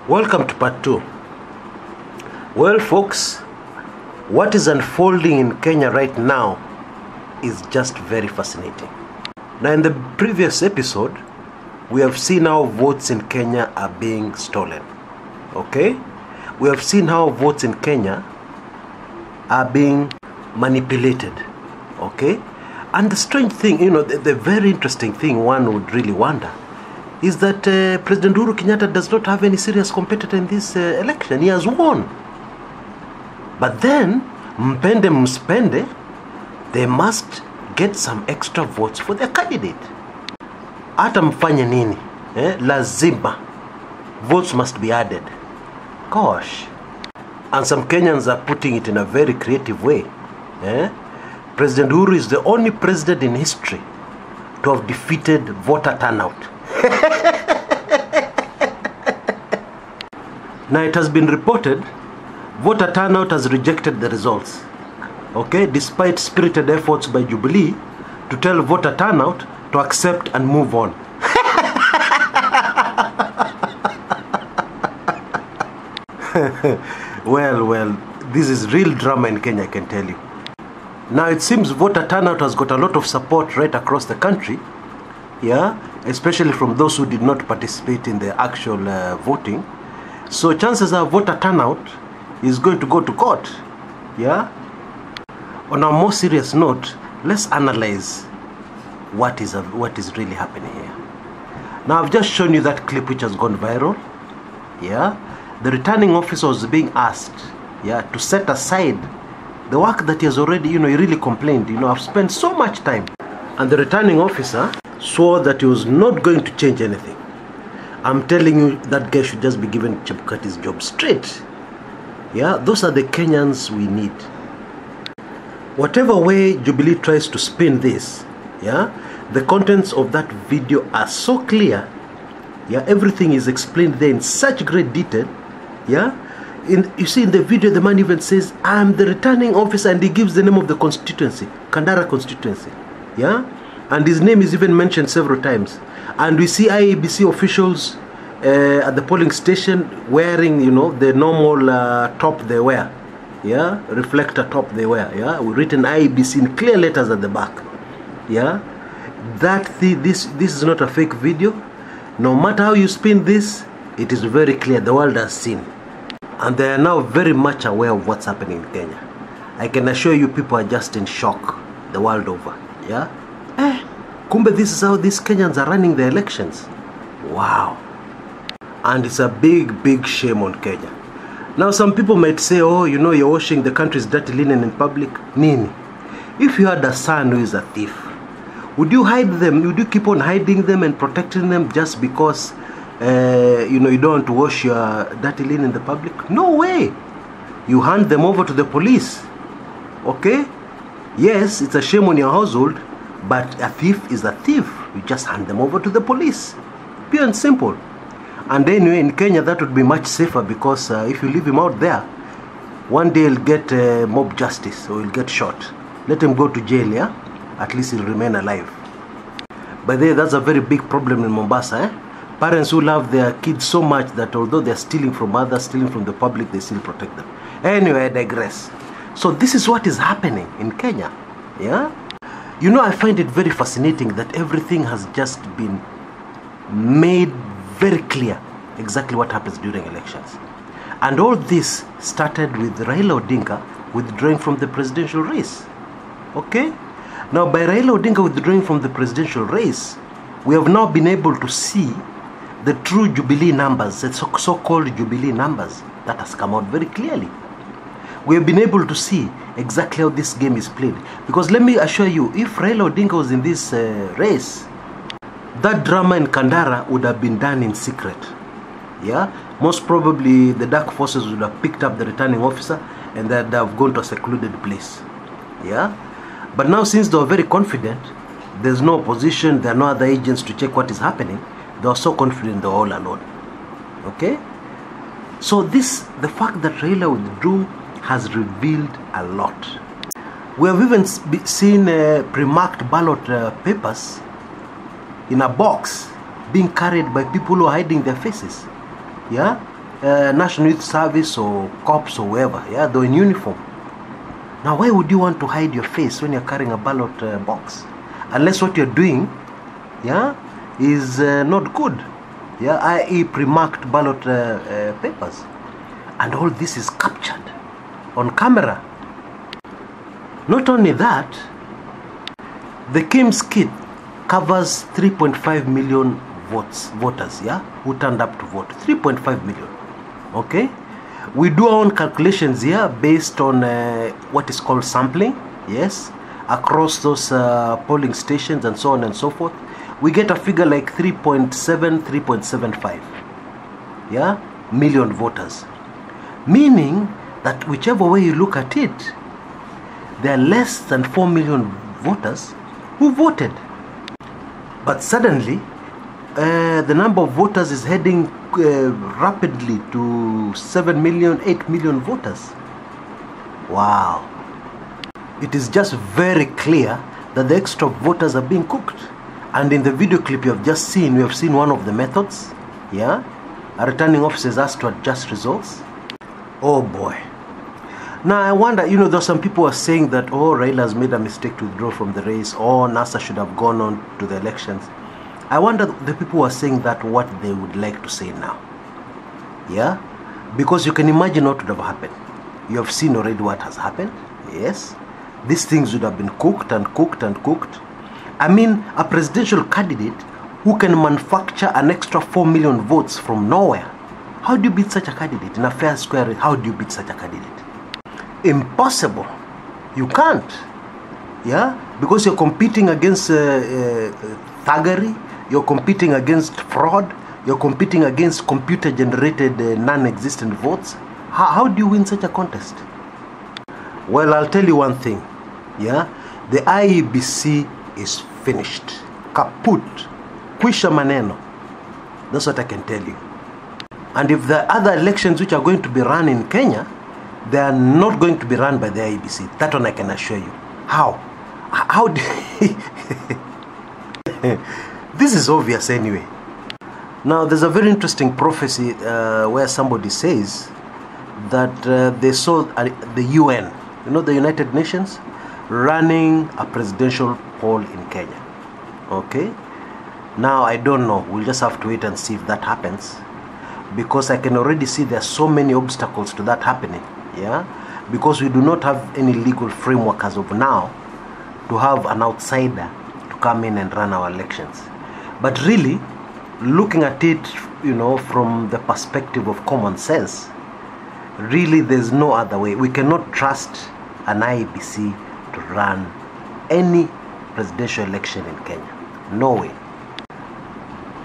Welcome to part 2. Well folks, what is unfolding in Kenya right now is just very fascinating. Now in the previous episode, we have seen how votes in Kenya are being stolen. Okay? We have seen how votes in Kenya are being manipulated. Okay? And the strange thing, the very interesting thing one would really wonder is that President Uhuru Kenyatta does not have any serious competitor in this election. He has won. But then, mpende mspende, they must get some extra votes for their candidate. Hata mfanye nini? Lazima. Votes must be added. Gosh. And some Kenyans are putting it in a very creative way. President Uhuru is the only president in history to have defeated voter turnout. Now it has been reported voter turnout has rejected the results, okay, despite spirited efforts by Jubilee to tell voter turnout to accept and move on. Well, this is real drama in Kenya, I can tell you. Now it seems voter turnout has got a lot of support right across the country, especially from those who did not participate in the actual voting. So chances are voter turnout is going to go to court. On a more serious note, let's analyze what is really happening here. Now I've just shown you that clip which has gone viral. The returning officer was being asked to set aside the work that he has already, he really complained, I've spent so much time. And the returning officer swore that he was not going to change anything. I'm telling you, that guy should just be given Chebukati's job straight. Those are the Kenyans we need. Whatever way Jubilee tries to spin this, the contents of that video are so clear. Everything is explained there in such great detail. You see in the video, the man even says, I'm the returning officer, and he gives the name of the constituency, Kandara constituency. And his name is even mentioned several times. And we see IEBC officials at the polling station wearing, the normal top they wear. Reflector top they wear. Written IEBC in clear letters at the back. This is not a fake video. No matter how you spin this, it is very clear. The world has seen. And they are now very much aware of what's happening in Kenya. I can assure you, people are just in shock the world over. Kumbe, this is how these Kenyans are running the elections. Wow. And it's a big shame on Kenya. Now some people might say, oh, you're washing the country's dirty linen in public. Nini? If you had a son who is a thief, would you hide them? Would you keep on hiding them and protecting them just because you don't want to wash your dirty linen in the public? No way. You hand them over to the police. Okay? Yes, it's a shame on your household, but a thief is a thief. You just hand them over to the police. Pure and simple. And anyway, in Kenya, that would be much safer, because if you leave him out there, one day he'll get mob justice, or he'll get shot. Let him go to jail, At least he'll remain alive. But that's a very big problem in Mombasa, Parents who love their kids so much that although they're stealing from others, stealing from the public, they still protect them. Anyway, I digress. So this is what is happening in Kenya. I find it very fascinating that everything has just been made very clear exactly what happens during elections. And all this started with Raila Odinga withdrawing from the presidential race. Okay? Now, by Raila Odinga withdrawing from the presidential race, we have now been able to see the true Jubilee numbers, the so-called Jubilee numbers, that has come out very clearly. We have been able to see exactly how this game is played. Because let me assure you, if Raila Odinga was in this race, that drama in Kandara would have been done in secret. Most probably the dark forces would have picked up the returning officer and they'd have gone to a secluded place. But now, since they are very confident, there's no opposition, there are no other agents to check what is happening, they are so confident they're all alone. Okay? So the fact that Raila withdrew has revealed a lot. We have even seen pre-marked ballot papers in a box being carried by people who are hiding their faces. National Youth Service or cops or whoever. Yeah, they're in uniform. Now, why would you want to hide your face when you're carrying a ballot box? Unless what you're doing, yeah, is not good. Yeah, i.e. pre-marked ballot papers. And all this is captured on camera. Not only that, the Kim's kit covers 3.5 million voters, yeah, who turned up to vote. 3.5 million. Okay? We do our own calculations here based on what is called sampling, yes, across those polling stations and so on and so forth. We get a figure like 3.75, yeah, million voters. Meaning that whichever way you look at it, there are less than 4 million voters who voted. But suddenly, the number of voters is heading rapidly to 7 million, 8 million voters. Wow. It is just very clear that the extra voters are being cooked. And in the video clip you have just seen, we have seen one of the methods. Yeah. A returning officer is asked to adjust results. Oh boy. Now I wonder, there are some people who are saying that, oh, Raila has made a mistake to withdraw from the race, or NASA should have gone on to the elections. I wonder the people who are saying that what they would like to say now. Yeah? Because you can imagine what would have happened. You have seen already what has happened. Yes? These things would have been cooked and cooked and cooked. I mean, a presidential candidate who can manufacture an extra 4 million votes from nowhere. How do you beat such a candidate? In a fair square, how do you beat such a candidate? Impossible. You can't. Yeah? Because you're competing against thuggery. You're competing against fraud. You're competing against computer-generated non-existent votes. How do you win such a contest? Well, I'll tell you one thing. Yeah, the IEBC is finished. Kaput. Kwisha maneno. That's what I can tell you. And if the other elections which are going to be run in Kenya, they are not going to be run by the IEBC. That one I can assure you. How? How do This is obvious anyway. Now, there's a very interesting prophecy where somebody says that they saw the UN, the United Nations, running a presidential poll in Kenya. Okay? Now, I don't know. We'll just have to wait and see if that happens. Because I can already see there are so many obstacles to that happening. Yeah? Because we do not have any legal framework as of now to have an outsider to come in and run our elections. But really, looking at it, from the perspective of common sense, really there's no other way. We cannot trust an IEBC to run any presidential election in Kenya. No way.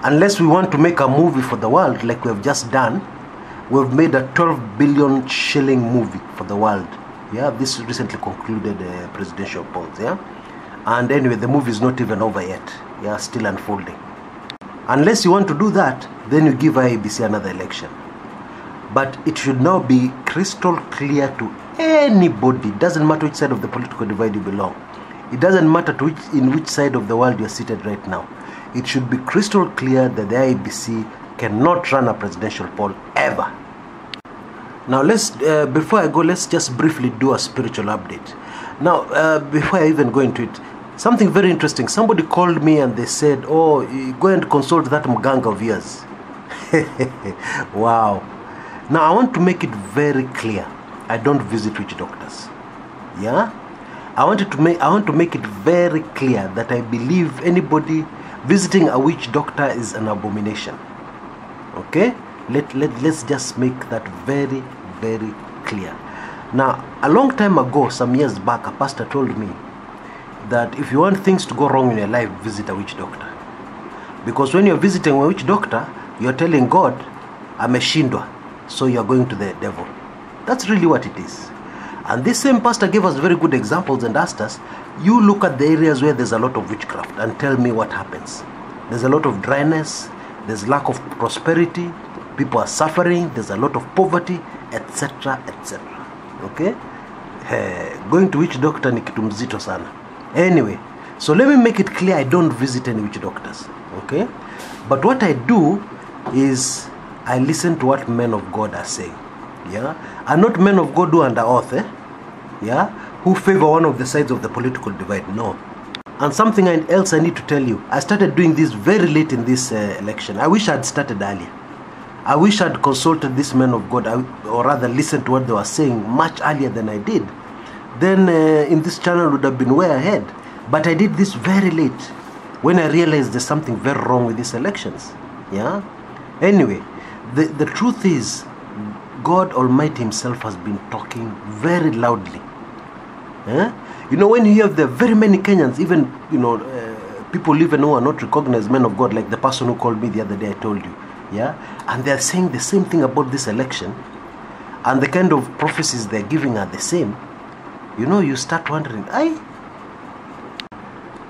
Unless we want to make a movie for the world like we have just done. We've made a 12 billion shilling movie for the world. Yeah, this recently concluded presidential polls. Yeah, and anyway, the movie is not even over yet. Yeah, still unfolding. Unless you want to do that, then you give IEBC another election. But it should now be crystal clear to anybody. It doesn't matter which side of the political divide you belong. It doesn't matter in which side of the world you're seated right now. It should be crystal clear that the IEBC cannot run a presidential poll ever. Now before I go, let's just briefly do a spiritual update. Now, before I even go into it, something very interesting. Somebody called me and they said, oh, go and consult that mganga of yours. Wow. Now, I want to make it very clear. I don't visit witch doctors. Yeah? I want to make it very clear that I believe anybody visiting a witch doctor is an abomination. Okay? Let's just make that very, very clear. Now, a long time ago, some years back, a pastor told me that if you want things to go wrong in your life, visit a witch doctor. Because when you're visiting a witch doctor, you're telling God, ameshindwa, so you're going to the devil. That's really what it is. And this same pastor gave us very good examples and asked us, you look at the areas where there's a lot of witchcraft and tell me what happens. There's a lot of dryness, there's lack of prosperity, people are suffering, there's a lot of poverty, etc., etc. Okay? Going to witch doctor ni kitu mzito sana. Anyway, so let me make it clear, I don't visit any witch doctors. Okay? But what I do is I listen to what men of God are saying. Yeah, and not men of God who are under oath, yeah, who favor one of the sides of the political divide. No. And something else I need to tell you. I started doing this very late in this election. I wish I had started earlier. I wish I'd consulted these men of God, or rather listened to what they were saying much earlier than I did. Then in this channel would have been way ahead. But I did this very late, when I realized there's something very wrong with these elections. Yeah. Anyway, the truth is, God Almighty Himself has been talking very loudly. You know, when you hear there are very many Kenyans, even, you know, people even who are not recognized men of God, like the person who called me the other day, I told you, yeah, and they are saying the same thing about this election, and the kind of prophecies they're giving are the same. You know, you start wondering,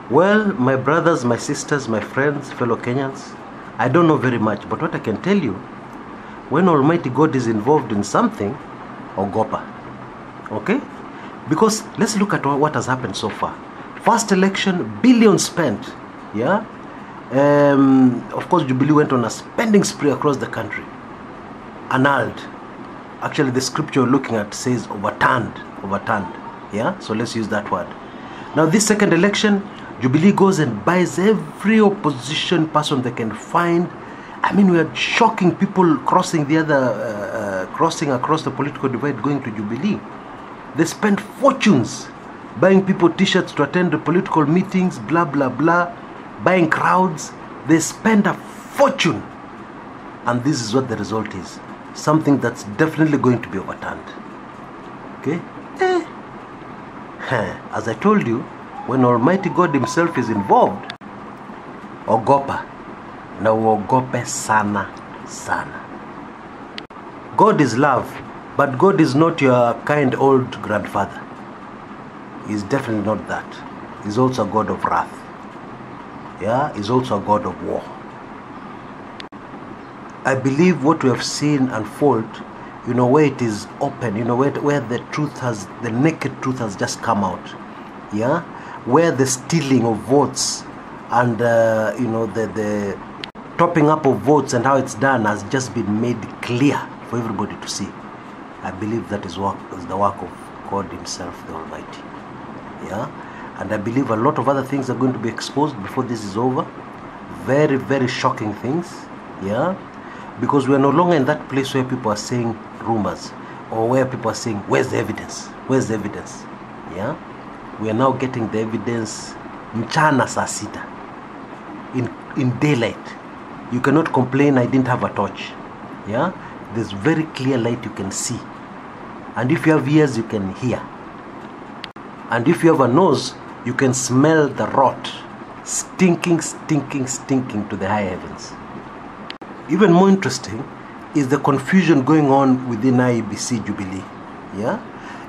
well, my brothers, my sisters, my friends, fellow Kenyans, I don't know very much, but what I can tell you, when Almighty God is involved in something, ogopa. Okay? Because let's look at what has happened so far. First election, billions spent. Yeah? Of course, Jubilee went on a spending spree across the country. Annulled. Actually, the scripture you're looking at says overturned. Overturned. Yeah? So let's use that word. Now, this second election, Jubilee goes and buys every opposition person they can find. I mean, we are shocking people crossing the other, crossing across the political divide, going to Jubilee. They spend fortunes buying people t-shirts to attend the political meetings, blah, blah, blah, buying crowds. They spend a fortune. And this is what the result is. Something that's definitely going to be overturned. Okay? As I told you, when Almighty God Himself is involved, ogopa. Na uogope sana sana. God is love, but God is not your kind old grandfather. He's definitely not that. He's also a God of wrath. Yeah, He's also a God of war. I believe what we have seen unfold, you know, where it is open, you know, where the truth has, the naked truth has just come out. Yeah, where the stealing of votes and you know, the topping up of votes and how it's done has just been made clear for everybody to see. I believe that is the work of God Himself, the Almighty. Yeah, and I believe a lot of other things are going to be exposed before this is over. Very, very shocking things. Yeah, because we are no longer in that place where people are saying rumors, or where people are saying, where's the evidence? Where's the evidence? Yeah, we are now getting the evidence mchana saa sita, in daylight. You cannot complain, I didn't have a torch. Yeah, there's very clear light you can see. And if you have ears, you can hear. And if you have a nose, you can smell the rot stinking, stinking, stinking to the high heavens. Even more interesting is the confusion going on within IEBC Jubilee. Yeah,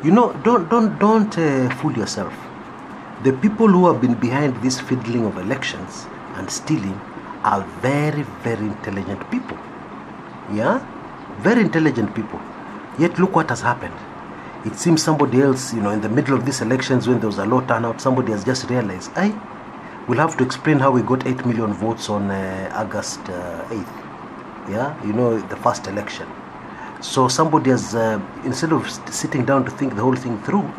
you know, don't fool yourself. The people who have been behind this fiddling of elections and stealing are very, very intelligent people. Yeah, very intelligent people. Yet look what has happened. It seems somebody else, you know, in the middle of these elections when there was a low turnout, somebody has just realized, we'll have to explain how we got 8 million votes on August 8th. Yeah, you know, the first election. So somebody has, instead of sitting down to think the whole thing through,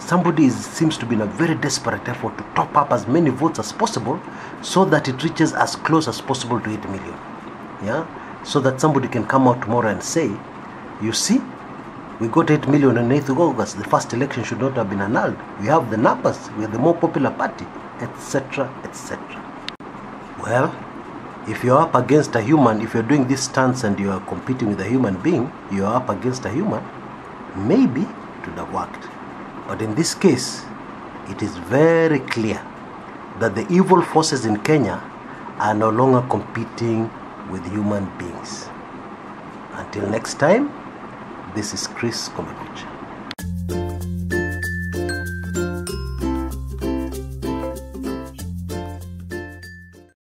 somebody seems to be in a very desperate effort to top up as many votes as possible so that it reaches as close as possible to 8 million. Yeah, so that somebody can come out tomorrow and say, you see, we got 8 million on 8th of August. The first election should not have been annulled. We have the numbers. We are the more popular party, etc., etc. Well, if you're up against a human, if you're doing this stance and you are competing with a human being, you're up against a human, maybe it would have worked. But in this case, it is very clear that the evil forces in Kenya are no longer competing with human beings. Until next time, this is Chris Komekucha.